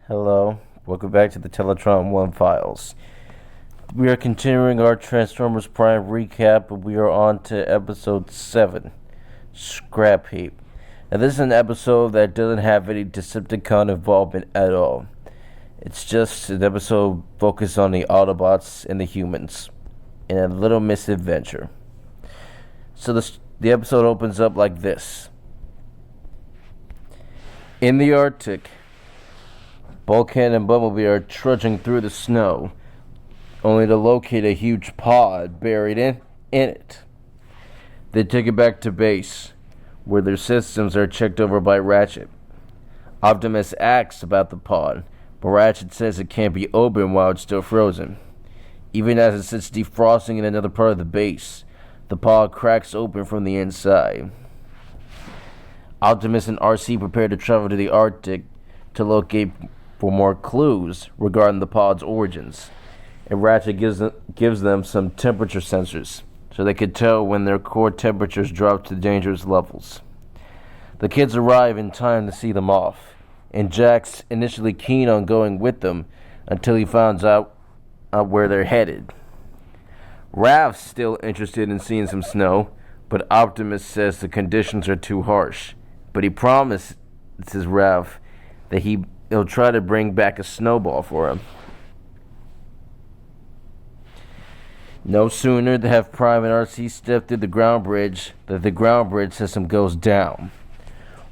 Hello, welcome back to the Teletran 1 files. We are continuing our Transformers Prime recap, and we are on to episode 7, Scrapheap. Now this is an episode that doesn't have any Decepticon involvement at all. It's just an episode focused on the Autobots and the humans, in a little misadventure. So the episode opens up like this. In the Arctic, Bulkhead and Bumblebee are trudging through the snow, only to locate a huge pod buried in it. They take it back to base, where their systems are checked over by Ratchet. Optimus asks about the pod, but Ratchet says it can't be opened while it's still frozen. Even as it sits defrosting in another part of the base, the pod cracks open from the inside. Optimus and RC prepare to travel to the Arctic to locate for more clues regarding the pod's origins, and Ratchet gives them some temperature sensors so they could tell when their core temperatures drop to dangerous levels. The kids arrive in time to see them off, and Jack's initially keen on going with them until he finds out where they're headed. Raph's still interested in seeing some snow, but Optimus says the conditions are too harsh, but he promises Raph that he'll try to bring back a snowball for him. No sooner have Prime and RC step through the ground bridge than the ground bridge system goes down.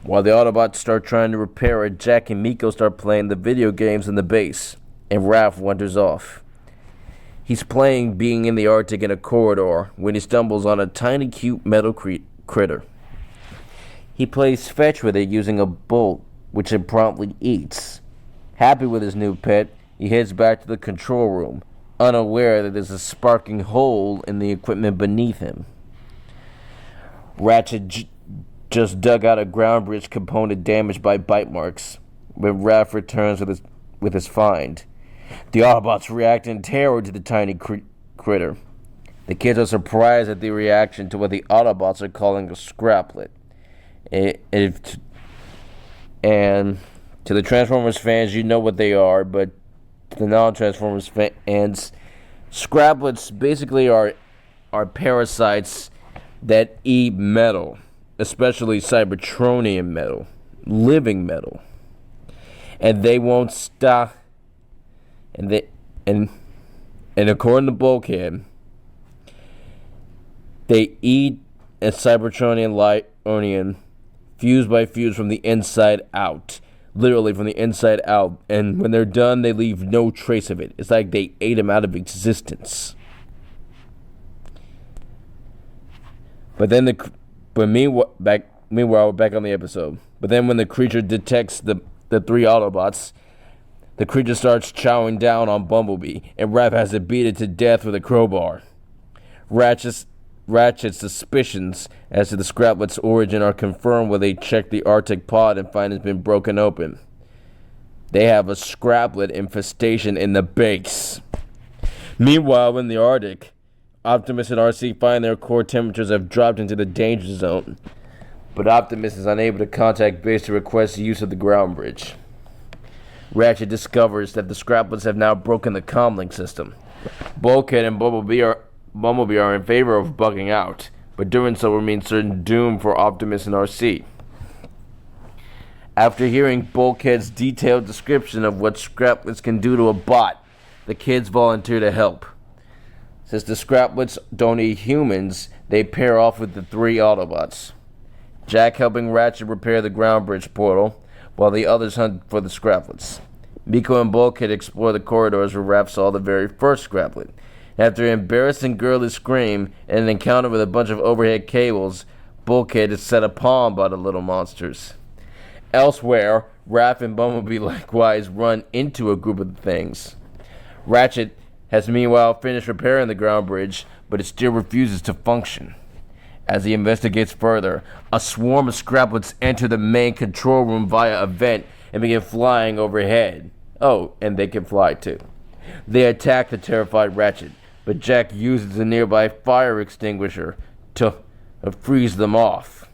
While the Autobots start trying to repair it, Jack and Miko start playing the video games in the base, and Raph wanders off. He's playing being in the Arctic in a corridor when he stumbles on a tiny cute metal critter. He plays fetch with it using a bolt, which it promptly eats. Happy with his new pet, he heads back to the control room, unaware that there's a sparking hole in the equipment beneath him. Ratchet just dug out a ground bridge component damaged by bite marks when Raph returns with his find. The Autobots react in terror to the tiny critter. The kids are surprised at the reaction to what the Autobots are calling a scraplet. And to the Transformers fans, you know what they are, but to the non-Transformers fans, scraplets basically are parasites that eat metal, especially Cybertronian metal, living metal, and they won't stop. And according to Bulkhead, they eat a Cybertronian light onion, fuse by fuse from the inside out. Literally from the inside out. And when they're done, they leave no trace of it. It's like they ate him out of existence. Meanwhile, we're back on the episode. But then when the creature detects the three Autobots, the creature starts chowing down on Bumblebee, and Raph has to beat it to death with a crowbar. Ratchet's suspicions as to the scraplet's origin are confirmed when they check the Arctic pod and find it's been broken open. They have a scraplet infestation in the base. Meanwhile, in the Arctic, Optimus and RC find their core temperatures have dropped into the danger zone, but Optimus is unable to contact base to request the use of the ground bridge. Ratchet discovers that the scraplets have now broken the comlink system. Bulkhead and Bumblebee are in favor of bugging out, but doing so will mean certain doom for Optimus and RC. After hearing Bulkhead's detailed description of what scraplets can do to a bot, the kids volunteer to help. Since the scraplets don't eat humans, they pair off with the three Autobots. Jack helping Ratchet repair the ground bridge portal, while the others hunt for the scraplets. Miko and Bulkhead explore the corridors where Raph saw the very first scraplet. After an embarrassing girly scream and an encounter with a bunch of overhead cables, Bulkhead is set upon by the little monsters. Elsewhere, Raph and Bumblebee likewise run into a group of things. Ratchet has meanwhile finished repairing the ground bridge, but it still refuses to function. As he investigates further, a swarm of scraplets enter the main control room via a vent and begin flying overhead. Oh, and they can fly too. They attack the terrified Ratchet, but Jack uses a nearby fire extinguisher to freeze them off.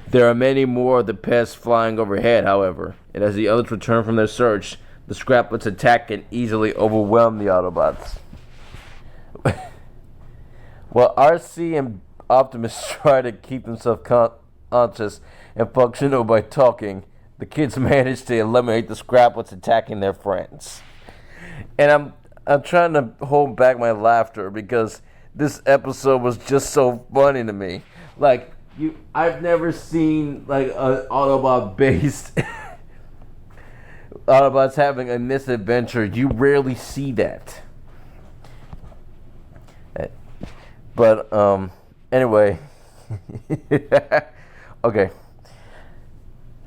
There are many more of the pests flying overhead, however, and as the others return from their search, the Scraplets attack and easily overwhelm the Autobots. While RC and Optimus try to keep themselves conscious and functional by talking, the kids manage to eliminate the Scraplets attacking their friends. And I'm trying to hold back my laughter because this episode was just so funny to me. Like, I've never seen like an Autobot based Autobots having a misadventure. You rarely see that. But anyway. Okay.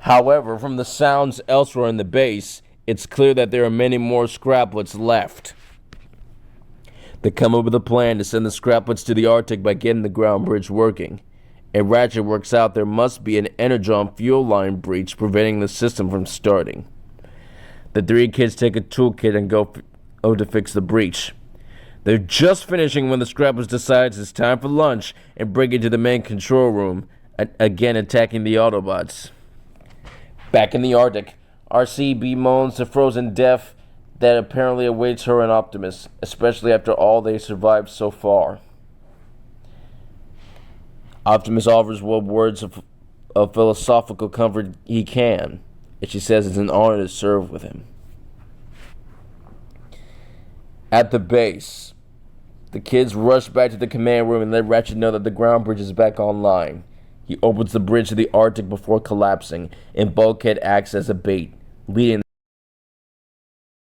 However, from the sounds elsewhere in the base, it's clear that there are many more Scraplets left. They come up with a plan to send the Scraplets to the Arctic by getting the ground bridge working. And Ratchet works out there must be an Energon fuel line breach preventing the system from starting. The three kids take a toolkit and go to fix the breach. They're just finishing when the Scraplets decides it's time for lunch and break into the main control room, again attacking the Autobots. Back in the Arctic, RC bemoans the frozen death that apparently awaits her and Optimus, especially after all they survived so far. Optimus offers what words of philosophical comfort he can, and she says it's an honor to serve with him. At the base, the kids rush back to the command room and let Ratchet know that the ground bridge is back online. He opens the bridge to the Arctic before collapsing, and Bulkhead acts as a bait, leading